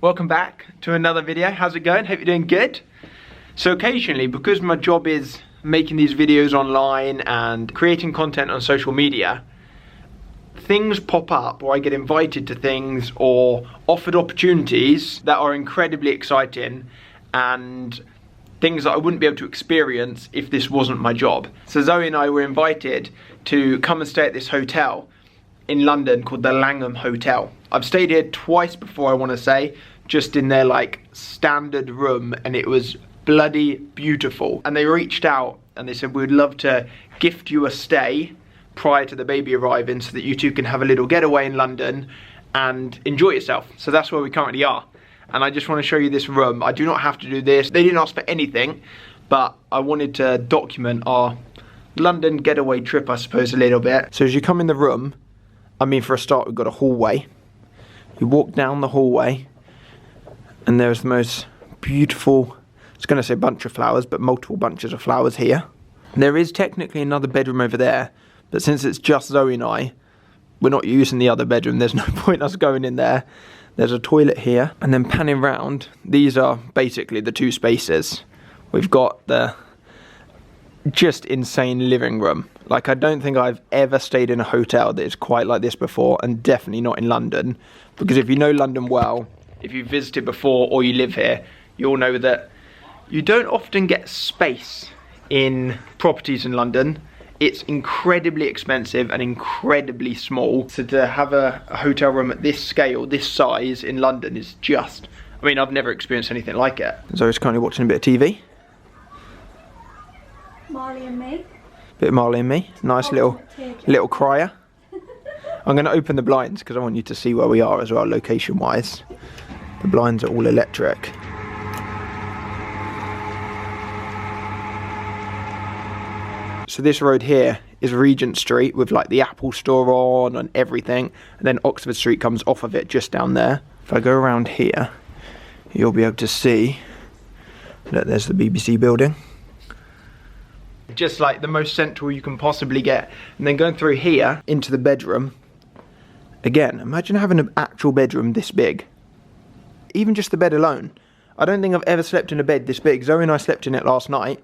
Welcome back to another video. How's it going? Hope you're doing good. So occasionally, because my job is making these videos online and creating content on social media, things pop up or I get invited to things or offered opportunities that are incredibly exciting and things that I wouldn't be able to experience if this wasn't my job. So Zoe and I were invited to come and stay at this hotel in London called the Langham Hotel. I've stayed here twice before, I want to say, just in their like standard room, and it was bloody beautiful. And they reached out and they said, we'd love to gift you a stay prior to the baby arriving so that you two can have a little getaway in London and enjoy yourself. So that's where we currently are. And I just want to show you this room. I do not have to do this. They didn't ask for anything, but I wanted to document our London getaway trip, I suppose, a little bit. So as you come in the room, I mean, for a start, we've got a hallway. You walk down the hallway and there's the most beautiful, I was going to say bunch of flowers, but multiple bunches of flowers here. There is technically another bedroom over there, but since it's just Zoe and I, we're not using the other bedroom. There's no point us going in there. There's a toilet here, and then panning round, these are basically the two spaces. We've got the just insane living room. Like, I don't think I've ever stayed in a hotel that is quite like this before, and definitely not in London. Because if you know London well, if you've visited before or you live here, you'll know that you don't often get space in properties in London. It's incredibly expensive and incredibly small. So to have a hotel room at this scale, this size in London is just, I mean, I've never experienced anything like it. Zoe's currently watching a bit of TV. Marley and me. Bit of Marley and me. Nice little crier. I'm going to open the blinds because I want you to see where we are as well, location-wise. The blinds are all electric. So this road here is Regent Street with like the Apple store on and everything. And then Oxford Street comes off of it just down there. If I go around here, you'll be able to see that there's the BBC building. Just like the most central you can possibly get. And then going through here into the bedroom. Again, imagine having an actual bedroom this big. Even just the bed alone. I don't think I've ever slept in a bed this big. Zoe and I slept in it last night.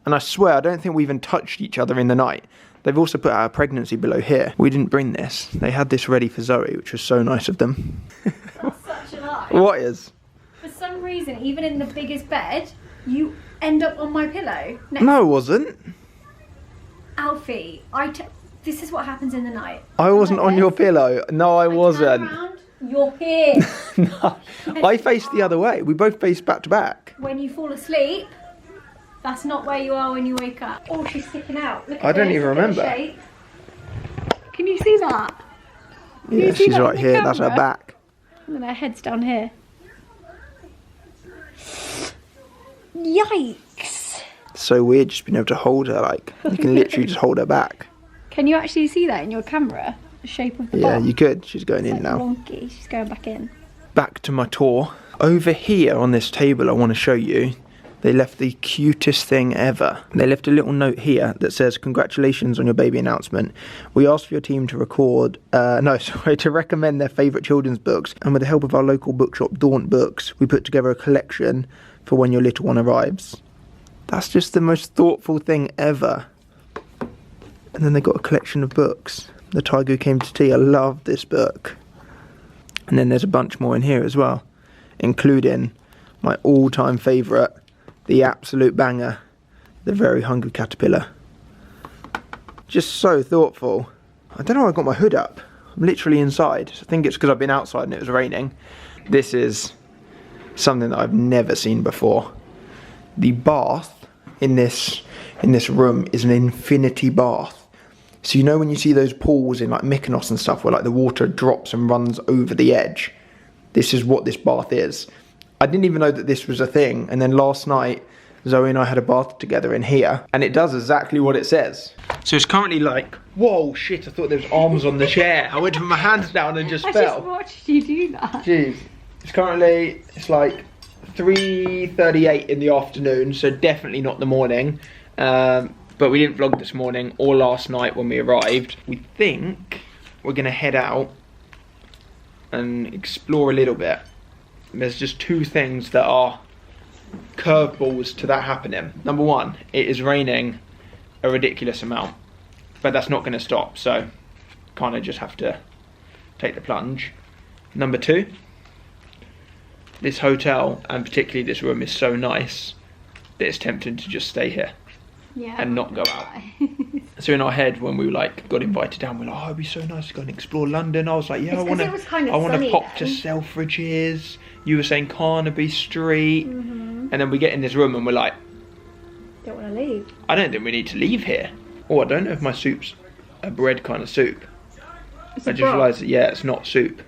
And I swear, I don't think we even touched each other in the night. They've also put our pregnancy below here. We didn't bring this. They had this ready for Zoe, which was so nice of them. That's such a lie. What is? For some reason, even in the biggest bed, you end up on my pillow. No, I wasn't. Alfie, this is what happens in the night. I wasn't on your pillow. No, I wasn't. Turn around, you're here. No, I faced the other way. We both faced back to back. When you fall asleep, that's not where you are when you wake up. Oh, she's sticking out. Look at I don't this, even look at the remember. shape. Can you see that? Can Yeah, you see she's that right on the here. That's her camera? back. And then her head's down here. Yikes. So weird just being able to hold her, like, you can literally just hold her back. Can you actually see that in your camera? The shape of the Yeah, bum? you could. She's going It's in like now. wonky. She's going back in. Back to my tour. Over here on this table I want to show you, they left the cutest thing ever. They left a little note here that says, congratulations on your baby announcement. We asked for your team to to recommend their favourite children's books. And with the help of our local bookshop, Daunt Books, we put together a collection for when your little one arrives. That's just the most thoughtful thing ever. And then they got a collection of books. The Tiger Who Came to Tea. I love this book. And then there's a bunch more in here as well, including my all-time favourite, the absolute banger, The Very Hungry Caterpillar. Just so thoughtful. I don't know why I got my hood up. I'm literally inside. I think it's because I've been outside and it was raining. This is something that I've never seen before. The bath in this room is an infinity bath. So you know when you see those pools in like Mykonos and stuff where like the water drops and runs over the edge? This is what this bath is. I didn't even know that this was a thing, and then last night Zoe and I had a bath together in here and it does exactly what it says. So it's currently like, whoa, shit, I thought there was arms on the chair. I went to put my hands down and just fell. I just watched you do that. Jeez. It's like 3:38 in the afternoon, so definitely not the morning. But we didn't vlog this morning or last night when we arrived. We think we're gonna head out and explore a little bit. there's just two things that are curveballs to that happening. Number one, it is raining a ridiculous amount, but that's not going to stop, so kind of just have to take the plunge. Number two, this hotel, and particularly this room, is so nice that it's tempting to just stay here and not go out. So in our head, when we like got invited down, we're like, oh, it'd be so nice to go and explore London. I was like, yeah, I want to pop to Selfridges. You were saying Carnaby Street. And then we get in this room and we're like, don't want to leave. I don't think we need to leave here. Oh, I don't know if my soup's a bread kind of soup. I just realised that, yeah, it's not soup.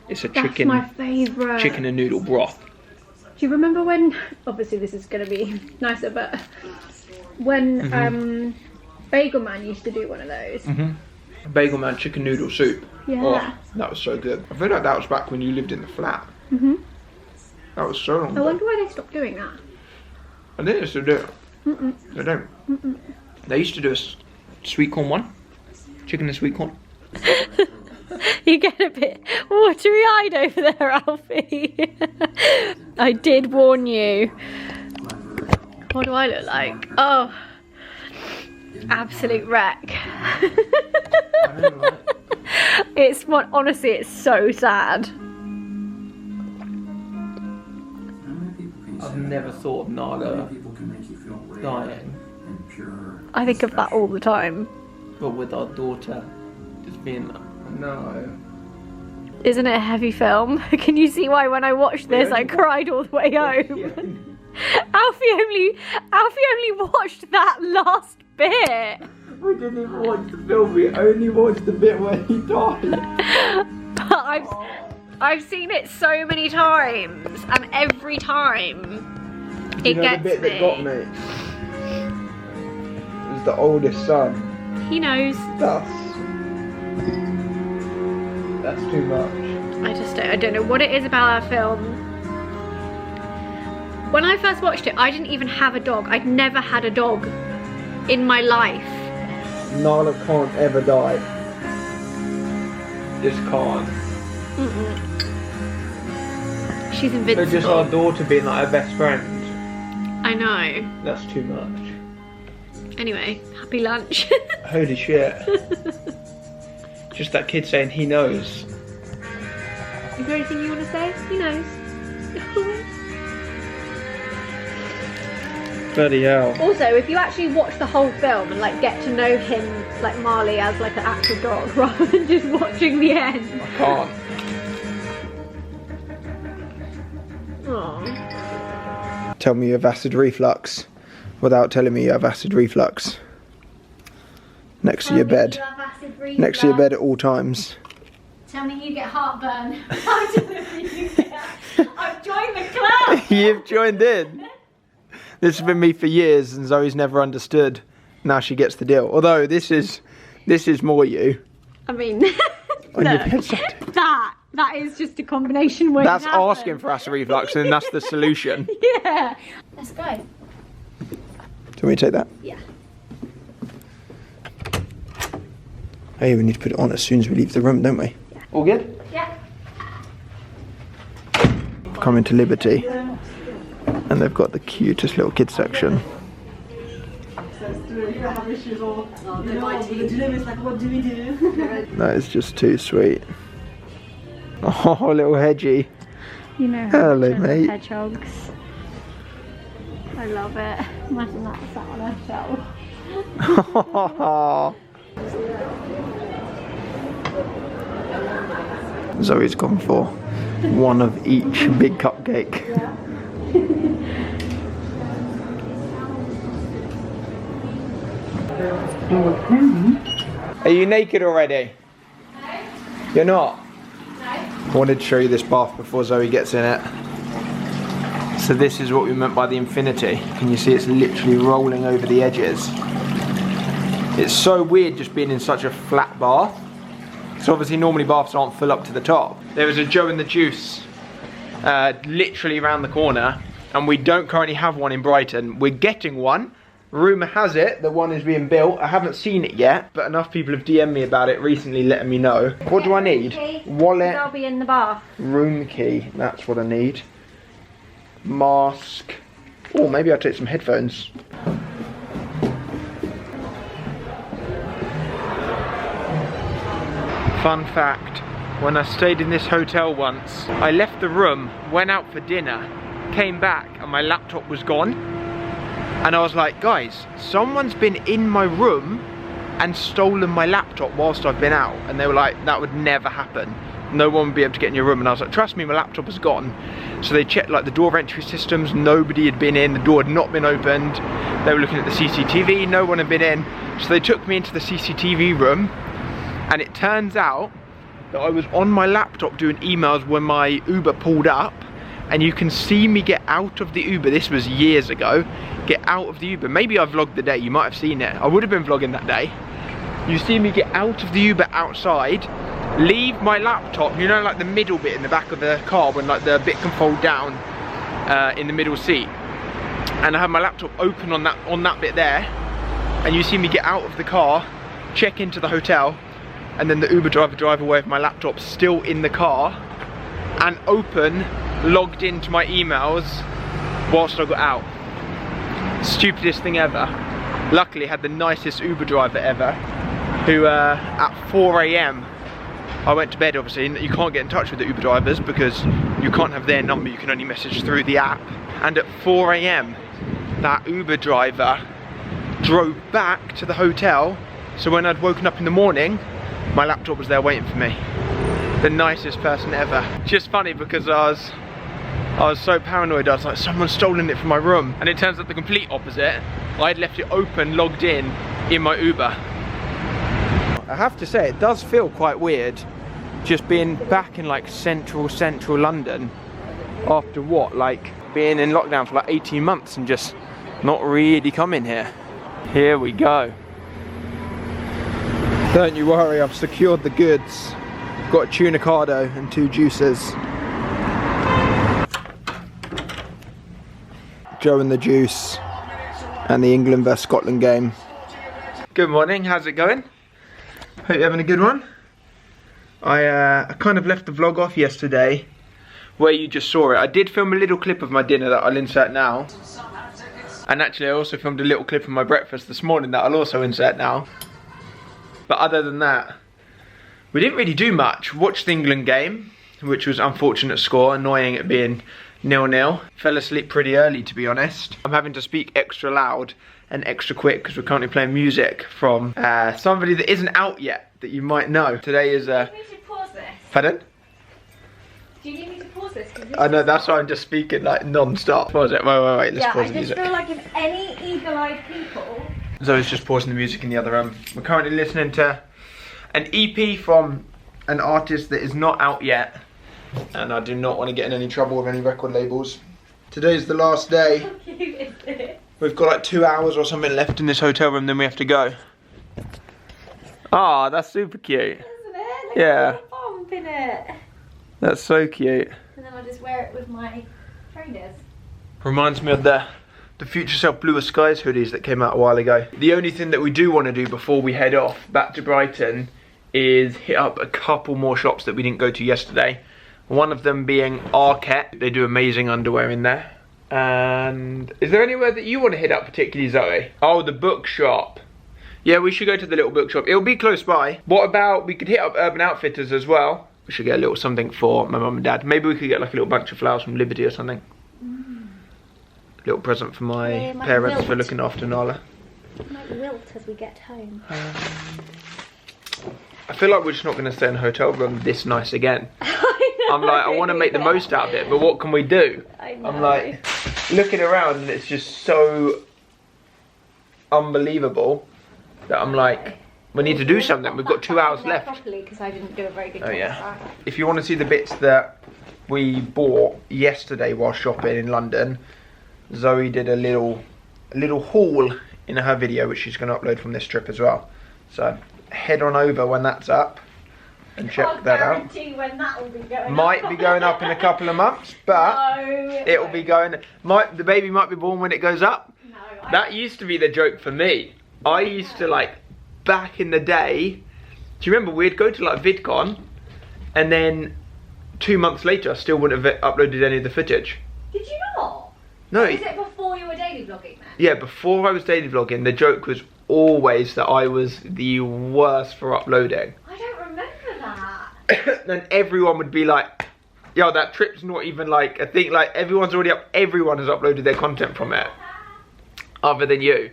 It's a chicken. That's my favourite. Chicken and noodle broth. Do you remember when, obviously this is going to be nicer, but when Bagel Man used to do one of those? Bagel Man chicken noodle soup. Yeah. Oh, that was so good. I feel like that was back when you lived in the flat. That was so long ago. I wonder why they stopped doing that. I think they still do it. They don't. They used to do a sweet corn one. Chicken and sweet corn. You get a bit watery-eyed over there, Alfie. I did warn you. What do I look like? Oh, absolute wreck. It's what, honestly, it's so sad. I've never thought of Nala dying. I think of that all the time. But with our daughter just being like, no. Isn't it a heavy film? Can you see why when I watched this I cried all the way home? Alfie only watched that last bit. We didn't even watch the film, we only watched the bit where he died. But I've seen it so many times, and every time it gets me. The bit that got me was the oldest son. He knows. That's too much. I don't know what it is about our film. When I first watched it, I didn't even have a dog. I'd never had a dog in my life. Nala can't ever die. Just can't. She's invincible. So just our daughter being like her best friend. I know. That's too much. Anyway, happy lunch. Holy shit. Just that kid saying he knows. Is there anything you want to say? He knows. Bloody hell. Also, if you actually watch the whole film and like get to know him, like Marley, as like an actual dog, rather than just watching the end. I can't. Aww. Tell me you have acid reflux without telling me you have acid reflux. Next to your bed. Next to your bed at all times. Tell me you get heartburn. I've joined the club. You've joined in. This has been me for years and Zoe's never understood. Now she gets the deal. Although this is more you. I mean, on your bedside. That is just a combination word. That's asking for acid reflux and that's the solution. Yeah. Let's go. Do you want me to take that? Yeah. Hey, we need to put it on as soon as we leave the room, don't we? Yeah. All good? Yeah. Coming to Liberty. And they've got the cutest little kids section. That is just too sweet. Oh, little Hedgie. You know how hello, mate. Hedgehogs. I love it. Imagine that sat on a shelf. Zoe's gone for one of each big cupcake. Yeah. Are you naked already? No. You're not? No. I wanted to show you this bath before Zoe gets in it. So this is what we meant by the infinity. Can you see it's literally rolling over the edges? It's so weird just being in such a flat bath. So obviously normally baths aren't full up to the top. There was a Joe and the Juice literally around the corner and we don't currently have one in Brighton. We're getting one Rumour has it that one is being built. I haven't seen it yet, but enough people have DM'd me about it recently, letting me know. What do I need? Wallet. I'll be in the bath. Room key, that's what I need. Mask. Oh, maybe I'll take some headphones. Fun fact, when I stayed in this hotel once, I left the room, went out for dinner, came back and my laptop was gone. And I was like, guys, someone's been in my room and stolen my laptop whilst I've been out. And they were like, that would never happen. No one would be able to get in your room. And I was like, trust me, my laptop is gone. So they checked like the door entry systems. Nobody had been in. The door had not been opened. They were looking at the CCTV. No one had been in. So they took me into the CCTV room. And it turns out that I was on my laptop doing emails when my Uber pulled up. And you can see me get out of the Uber. This was years ago. Get out of the Uber. Maybe I vlogged the day. You might have seen it. I would have been vlogging that day. You see me get out of the Uber outside, leave my laptop, you know, like the middle bit in the back of the car when like the bit can fold down in the middle seat. And I have my laptop open on that bit there. And you see me get out of the car, check into the hotel, and then the Uber driver drive away with my laptop still in the car and open, logged into my emails whilst I got out. Stupidest thing ever. Luckily had the nicest Uber driver ever, who at 4 AM, I went to bed obviously. You can't get in touch with the Uber drivers because you can't have their number, you can only message through the app. And at 4 AM, that Uber driver drove back to the hotel, so when I'd woken up in the morning, my laptop was there waiting for me. The nicest person ever. Just funny because I was so paranoid. I was like, someone's stolen it from my room. And it turns out the complete opposite. I'd left it open, logged in my Uber. I have to say, it does feel quite weird just being back in like central London after what, like being in lockdown for like 18 months and just not really coming here. Here we go. Don't you worry, I've secured the goods. Got a tunicado and 2 juices. Joe and the juice and the England vs Scotland game. Good morning, how's it going? Hope you're having a good one. I kind of left the vlog off yesterday where you just saw it. I did film a little clip of my dinner that I'll insert now. And actually I also filmed a little clip of my breakfast this morning that I'll also insert now. But other than that, we didn't really do much. Watched the England game, which was unfortunate score, annoying it being 0-0. Fell asleep pretty early, to be honest. I'm having to speak extra loud and extra quick because we're currently playing music from somebody that isn't out yet, that you might know. Today is Do you need me to pause this? Pardon? Do you need me to pause this? I know, that's why I'm just speaking like non-stop. Pause it, wait, let's pause the music. Yeah, I just feel like if any eagle-eyed people... Zoe's just pausing the music in the other room. We're currently listening to an EP from an artist that is not out yet. And I do not want to get in any trouble with any record labels. Today's the last day. How cute is it? We've got like 2 hours or something left in this hotel room, then we have to go. Ah, that's super cute. Isn't it? Look Yeah. at the bump in it. That's so cute. And then I'll just wear it with my trainers. Reminds me of the Future Self Bluer Skies hoodies that came out a while ago. The only thing that we do want to do before we head off back to Brighton is hit up a couple more shops that we didn't go to yesterday. One of them being Arket. They do amazing underwear in there. And is there anywhere that you want to hit up particularly, Zoe? Oh, the bookshop. Yeah, we should go to the little bookshop. It'll be close by. What about, we could hit up Urban Outfitters as well. We should get a little something for my mum and dad. Maybe we could get like a little bunch of flowers from Liberty or something. A little present for my parents for looking after Nala. It might wilt as we get home. I feel like we're just not going to stay in a hotel room this nice again. I'm like, I want to make the most out of it, but what can we do? I know. I'm like, looking around and it's just so unbelievable that I'm like, we need to do something. We've got 2 hours left. Properly, because I didn't do a very good job. Oh yeah. If you want to see the bits that we bought yesterday while shopping in London, Zoe did a little haul in her video, which she's going to upload from this trip as well. So head on over when that's up and check that out. When that will be going might up. be going up in a couple of months, but no, it will be going. The baby might be born when it goes up. No, That used to be the joke for me. I used to, like, back in the day, do you remember we'd go to like VidCon and then 2 months later I still wouldn't have uploaded any of the footage. Did you not? No. Was it before you were daily vlogging then? Yeah, before I was daily vlogging, the joke was always that I was the worst for uploading. I don't remember that. Then everyone would be like, yo, that trip's not even like a thing, like everyone's already up, everyone has uploaded their content from it. Other than you.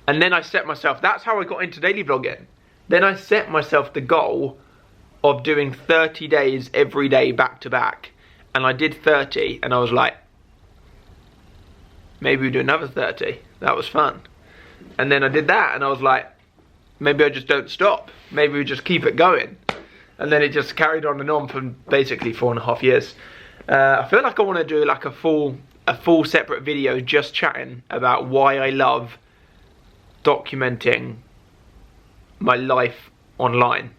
And then I set myself, that's how I got into daily vlogging. Then I set myself the goal of doing 30 days every day back to back. And I did 30 and I was like, maybe we do another 30. That was fun. And then I did that and I was like, maybe I just don't stop. Maybe we just keep it going. And then it just carried on and on for basically 4.5 years. I feel like I want to do like a full separate video just chatting about why I love documenting my life online.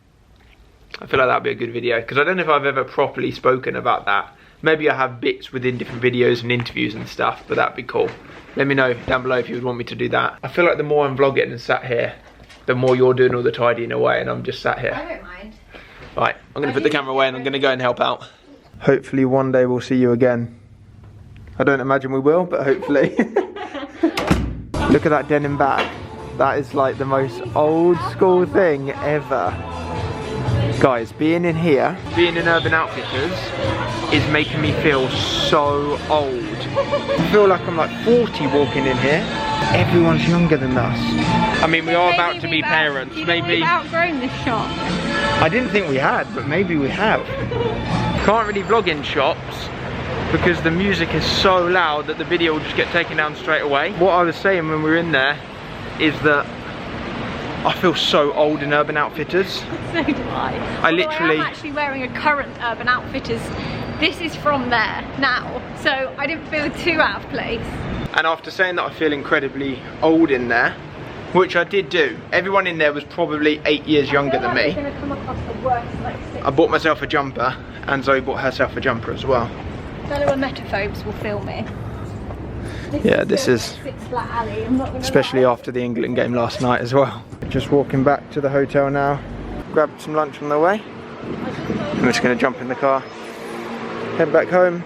I feel like that'd be a good video because I don't know if I've ever properly spoken about that. Maybe I have bits within different videos and interviews and stuff, but that'd be cool. Let me know down below if you would want me to do that. I feel like the more I'm vlogging and sat here, the more you're doing all the tidying away and I'm just sat here. I don't mind. Right, I'm going to put the camera away and I'm going to go and help out. Hopefully one day we'll see you again. I don't imagine we will, but hopefully. Look at that denim bag. That is like the most old school thing ever. Guys, being in here, being in Urban Outfitters, is making me feel so old. I feel like I'm like 40 walking in here. Everyone's younger than us. I mean, we are about to be parents. Maybe we've outgrown this shop. I didn't think we had, but maybe we have. Can't really vlog in shops because the music is so loud that the video will just get taken down straight away. What I was saying when we were in there is that I feel so old in Urban Outfitters. So do I. I literally... I'm actually wearing a current Urban Outfitters. This is from there now, so I didn't feel too out of place. And after saying that I feel incredibly old in there, which I did do, everyone in there was probably 8 years younger than me. I bought myself a jumper and Zoe bought herself a jumper as well. Fellow emetophobes will feel me. This is especially after the England game last night as well. Just walking back to the hotel now. Grabbed some lunch on the way. I'm just going to jump in the car, head back home,